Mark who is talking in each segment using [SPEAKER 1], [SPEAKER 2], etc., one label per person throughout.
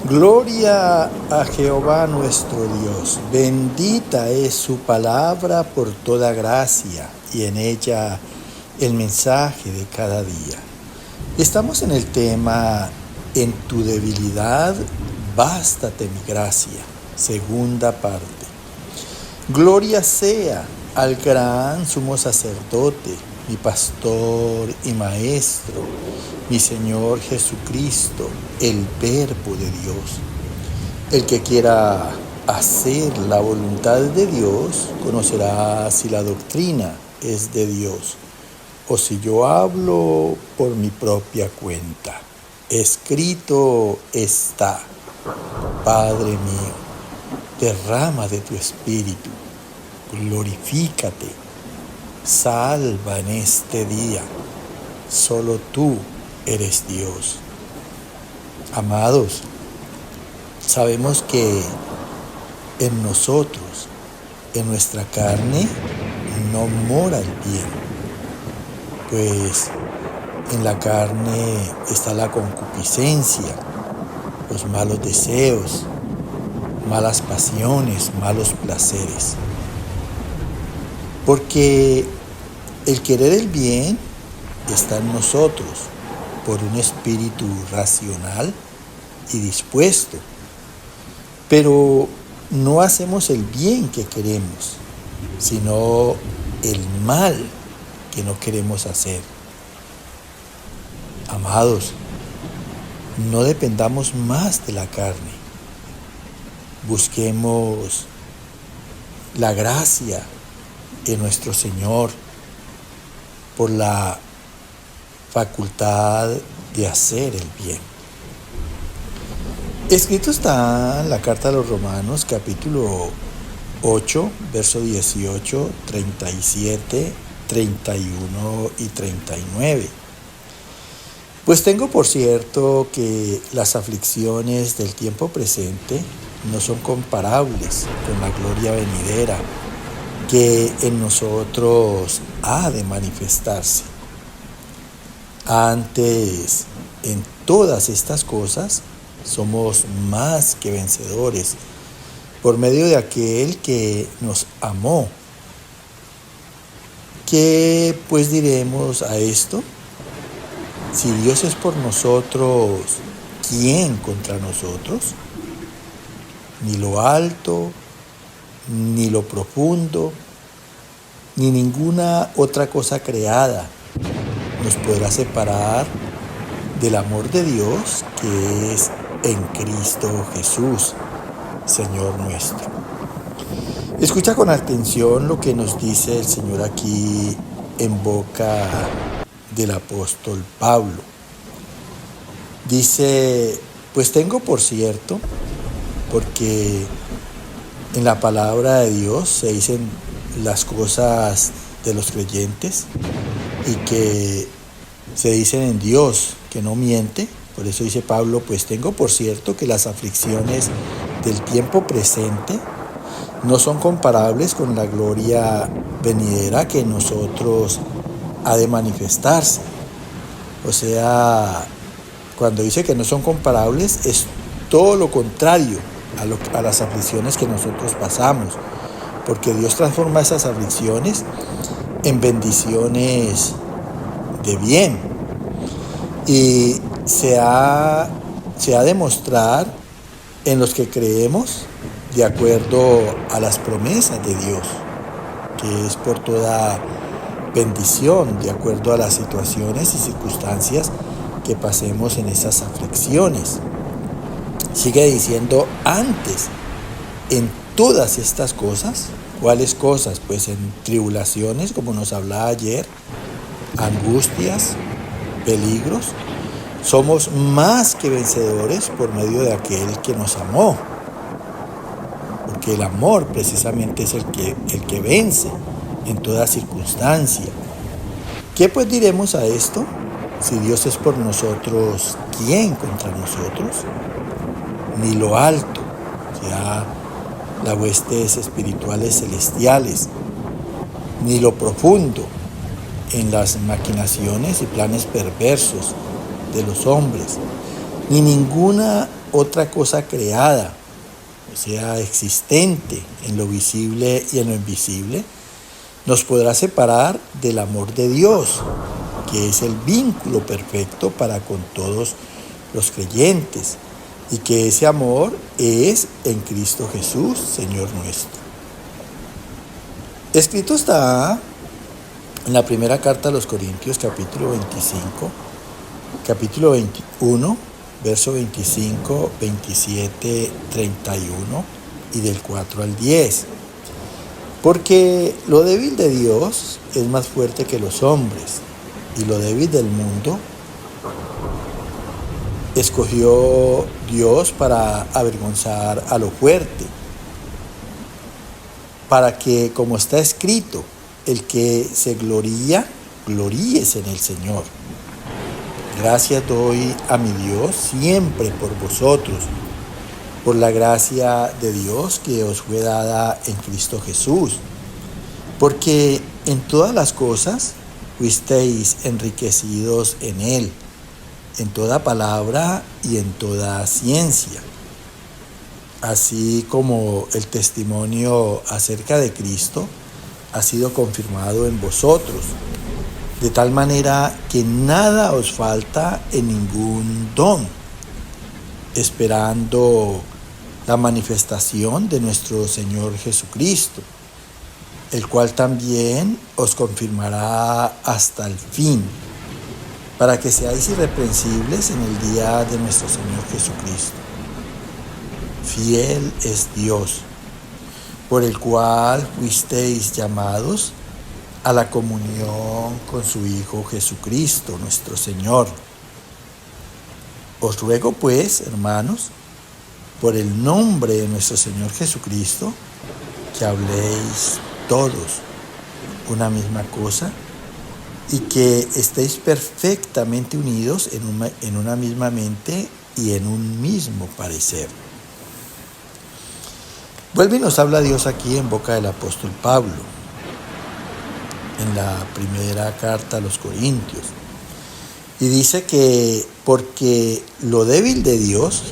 [SPEAKER 1] Gloria a Jehová nuestro Dios. Bendita es su palabra por toda gracia y en ella el mensaje de cada día. Estamos en el tema En tu debilidad, bástate mi gracia. Segunda parte. Gloria sea al gran sumo sacerdote, mi pastor y maestro, mi Señor Jesucristo, el Verbo de Dios. El que quiera hacer la voluntad de Dios conocerá si la doctrina es de Dios o si yo hablo por mi propia cuenta. Escrito está: Padre mío, derrama de tu espíritu, glorifícate, salva en este día. Solo tú eres Dios. Amados, sabemos que en nosotros, en nuestra carne, no mora el bien, pues en la carne está la concupiscencia, los malos deseos, malas pasiones, malos placeres. Porque el querer el bien está en nosotros por un espíritu racional y dispuesto, pero no hacemos el bien que queremos, sino el mal que no queremos hacer. Amados, no dependamos más de la carne. Busquemos la gracia en nuestro Señor por la facultad de hacer el bien. Escrito está en la carta a los Romanos, capítulo 8, verso 18, 37, 31 y 39. Pues tengo por cierto que las aflicciones del tiempo presente no son comparables con la gloria venidera que en nosotros ha de manifestarse. Antes, en todas estas cosas, somos más que vencedores por medio de aquel que nos amó. ¿Qué pues diremos a esto? Si Dios es por nosotros, ¿quién contra nosotros? Ni lo alto, ni lo profundo, ni ninguna otra cosa creada nos podrá separar del amor de Dios que es en Cristo Jesús, Señor nuestro. Escucha con atención lo que nos dice el Señor aquí en boca del apóstol Pablo. Dice: pues tengo por cierto, porque en la palabra de Dios se dicen las cosas de los creyentes y que se dicen en Dios que no miente. Por eso dice Pablo: pues tengo por cierto que las aflicciones del tiempo presente no son comparables con la gloria venidera que en nosotros ha de manifestarse. O sea, cuando dice que no son comparables, es todo lo contrario a las aflicciones que nosotros pasamos, porque Dios transforma esas aflicciones en bendiciones de bien, y se ha de mostrar en los que creemos de acuerdo a las promesas de Dios, que es por toda bendición, de acuerdo a las situaciones y circunstancias que pasemos en esas aflicciones. Sigue diciendo: antes, en todas estas cosas. ¿Cuáles cosas? Pues en tribulaciones, como nos hablaba ayer, angustias, peligros, somos más que vencedores por medio de aquel que nos amó. Porque el amor precisamente es el que vence en toda circunstancia. ¿Qué pues diremos a esto? Si Dios es por nosotros, ¿quién contra nosotros? Ni lo alto, ya las huestes espirituales celestiales, ni lo profundo en las maquinaciones y planes perversos de los hombres, ni ninguna otra cosa creada, o sea, existente en lo visible y en lo invisible, nos podrá separar del amor de Dios, que es el vínculo perfecto para con todos los creyentes, y que ese amor es en Cristo Jesús, Señor nuestro. Escrito está en la primera carta a los Corintios, capítulo 25, capítulo 21, verso 25, 27, 31 y del 4 al 10. Porque lo débil de Dios es más fuerte que los hombres, y lo débil del mundo escogió Dios para avergonzar a lo fuerte, para que, como está escrito, el que se gloríe en el Señor. Gracias doy a mi Dios siempre por vosotros, por la gracia de Dios que os fue dada en Cristo Jesús, porque en todas las cosas fuisteis enriquecidos en Él, en toda palabra y en toda ciencia, así como el testimonio acerca de Cristo ha sido confirmado en vosotros, de tal manera que nada os falta en ningún don, esperando la manifestación de nuestro Señor Jesucristo, el cual también os confirmará hasta el fin, para que seáis irreprensibles en el día de nuestro Señor Jesucristo. Fiel es Dios, por el cual fuisteis llamados a la comunión con su Hijo Jesucristo, nuestro Señor. Os ruego pues, hermanos, por el nombre de nuestro Señor Jesucristo, que habléis todos una misma cosa y que estéis perfectamente unidos en una misma mente y en un mismo parecer. Vuelve y nos habla Dios aquí en boca del apóstol Pablo, en la primera carta a los Corintios, y dice que porque lo débil de Dios,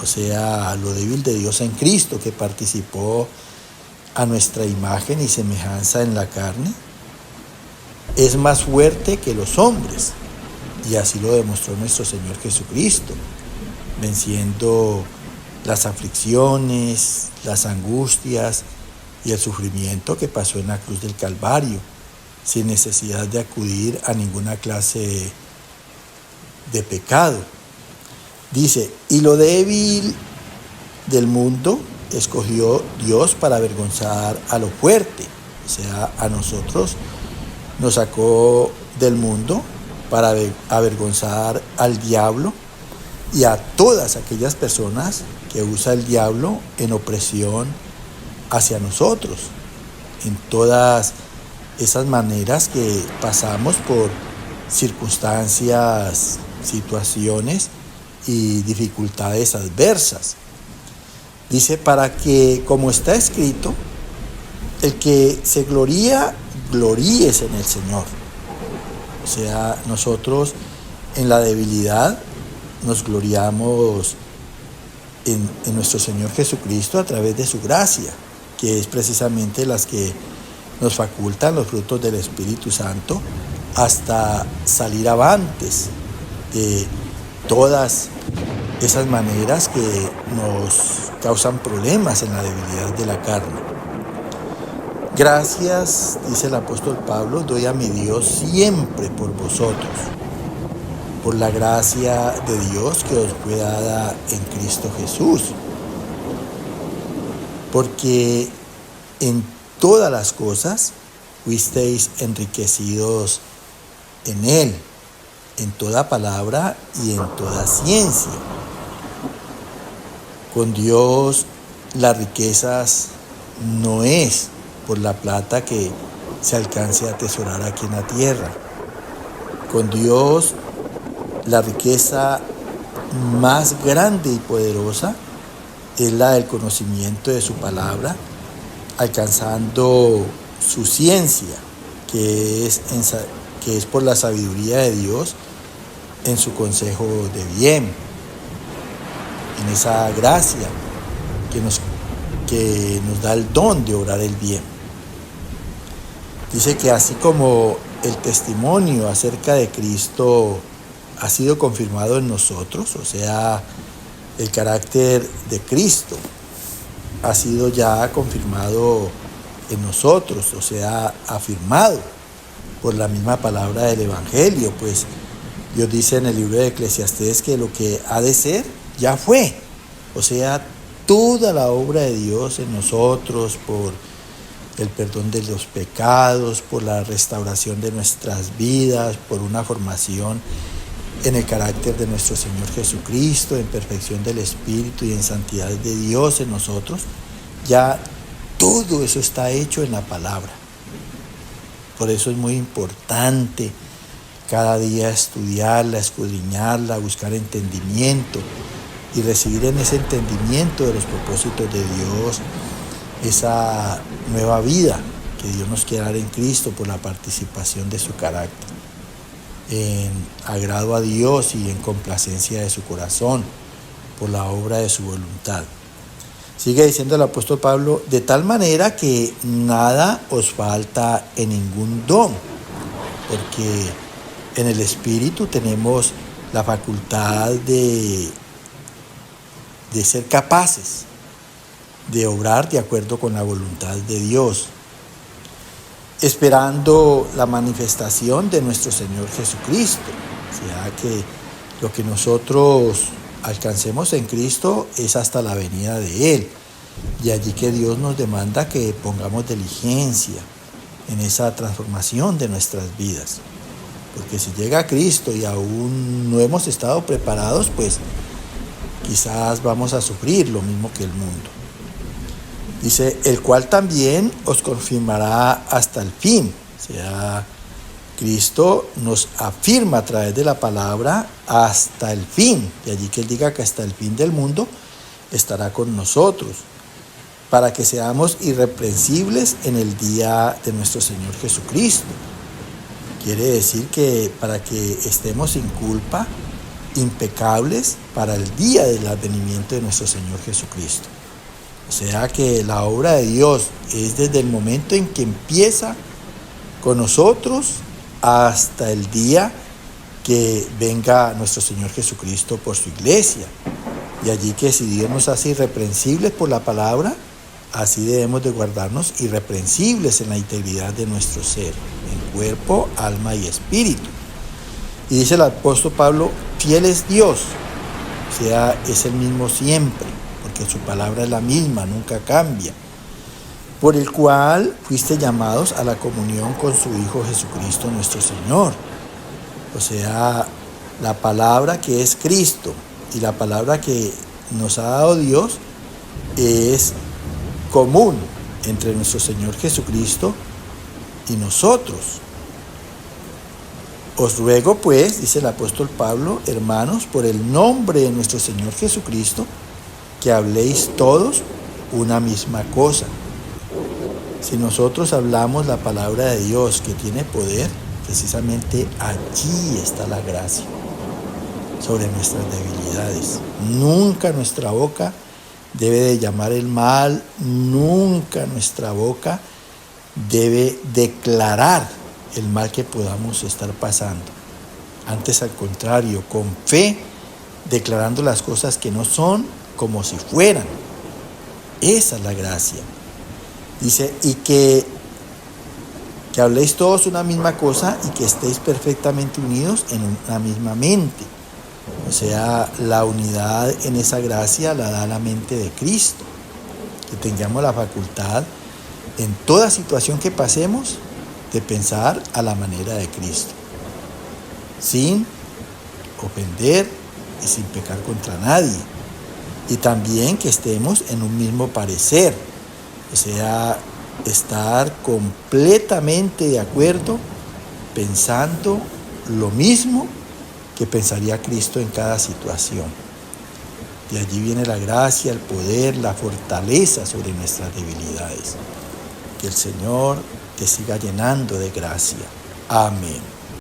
[SPEAKER 1] o sea, lo débil de Dios en Cristo, que participó a nuestra imagen y semejanza en la carne, es más fuerte que los hombres, y así lo demostró nuestro Señor Jesucristo, venciendo las aflicciones, las angustias y el sufrimiento que pasó en la cruz del Calvario, sin necesidad de acudir a ninguna clase de pecado. Dice, y lo débil del mundo escogió Dios para avergonzar a lo fuerte, o sea, a nosotros nos sacó del mundo para avergonzar al diablo y a todas aquellas personas que usa el diablo en opresión hacia nosotros, en todas esas maneras que pasamos por circunstancias, situaciones y dificultades adversas. Dice, para que, como está escrito, el que se gloríese en el Señor. O sea, nosotros en la debilidad nos gloriamos en nuestro Señor Jesucristo a través de su gracia, que es precisamente las que nos facultan los frutos del Espíritu Santo hasta salir avantes de todas esas maneras que nos causan problemas en la debilidad de la carne. Gracias, dice el apóstol Pablo, doy a mi Dios siempre por vosotros, por la gracia de Dios que os fue dada en Cristo Jesús. Porque en todas las cosas fuisteis enriquecidos en Él, en toda palabra y en toda ciencia. Con Dios las riquezas no es por la plata que se alcance a atesorar aquí en la tierra. Con Dios la riqueza más grande y poderosa es la del conocimiento de su palabra, alcanzando su ciencia, que es por la sabiduría de Dios en su consejo de bien. en esa gracia que nos da el don de obrar el bien. Dice que así como el testimonio acerca de Cristo ha sido confirmado en nosotros, o sea, el carácter de Cristo ha sido ya confirmado en nosotros, o sea, afirmado por la misma palabra del Evangelio, pues Dios dice en el libro de Eclesiastés que lo que ha de ser ya fue, o sea, toda la obra de Dios en nosotros por el perdón de los pecados, por la restauración de nuestras vidas, por una formación en el carácter de nuestro Señor Jesucristo, en perfección del Espíritu y en santidad de Dios en nosotros, ya todo eso está hecho en la palabra. Por eso es muy importante cada día estudiarla, escudriñarla, buscar entendimiento y recibir en ese entendimiento de los propósitos de Dios esa nueva vida que Dios nos quiere dar en Cristo por la participación de su carácter, en agrado a Dios y en complacencia de su corazón por la obra de su voluntad. Sigue diciendo el apóstol Pablo, de tal manera que nada os falta en ningún don, porque en el Espíritu tenemos la facultad de ser capaces de obrar de acuerdo con la voluntad de Dios, esperando la manifestación de nuestro Señor Jesucristo. O sea que lo que nosotros alcancemos en Cristo es hasta la venida de Él. Y allí que Dios nos demanda que pongamos diligencia en esa transformación de nuestras vidas. Porque si llega Cristo y aún no hemos estado preparados, pues quizás vamos a sufrir lo mismo que el mundo. Dice, el cual también os confirmará hasta el fin. O sea, Cristo nos afirma a través de la palabra hasta el fin. De allí que Él diga que hasta el fin del mundo estará con nosotros, para que seamos irreprensibles en el día de nuestro Señor Jesucristo. Quiere decir que para que estemos sin culpa, impecables para el día del advenimiento de nuestro Señor Jesucristo. O sea que la obra de Dios es desde el momento en que empieza con nosotros hasta el día que venga nuestro Señor Jesucristo por su iglesia. Y allí que si Dios nos hace irreprensibles por la palabra, así debemos de guardarnos irreprensibles en la integridad de nuestro ser, en cuerpo, alma y espíritu. Y dice el apóstol Pablo, fiel es Dios, o sea, es el mismo siempre, porque su palabra es la misma, nunca cambia, por el cual fuiste llamados a la comunión con su Hijo Jesucristo nuestro Señor. O sea, la palabra que es Cristo y la palabra que nos ha dado Dios es común entre nuestro Señor Jesucristo y nosotros. Os ruego pues, dice el apóstol Pablo, hermanos, por el nombre de nuestro Señor Jesucristo, que habléis todos una misma cosa. Si nosotros hablamos la palabra de Dios que tiene poder, precisamente allí está la gracia sobre nuestras debilidades. Nunca nuestra boca debe de llamar el mal, nunca nuestra boca debe declarar el mal que podamos estar pasando. Antes, al contrario, con fe, declarando las cosas que no son como si fueran. Esa es la gracia. Dice, y que habléis todos una misma cosa y que estéis perfectamente unidos en una misma mente. O sea, la unidad en esa gracia la da la mente de Cristo. Que tengamos la facultad en toda situación que pasemos de pensar a la manera de Cristo, sin ofender y sin pecar contra nadie. Y también que estemos en un mismo parecer, o sea, estar completamente de acuerdo, pensando lo mismo que pensaría Cristo en cada situación. De allí viene la gracia, el poder, la fortaleza sobre nuestras debilidades. Que el Señor te siga llenando de gracia. Amén.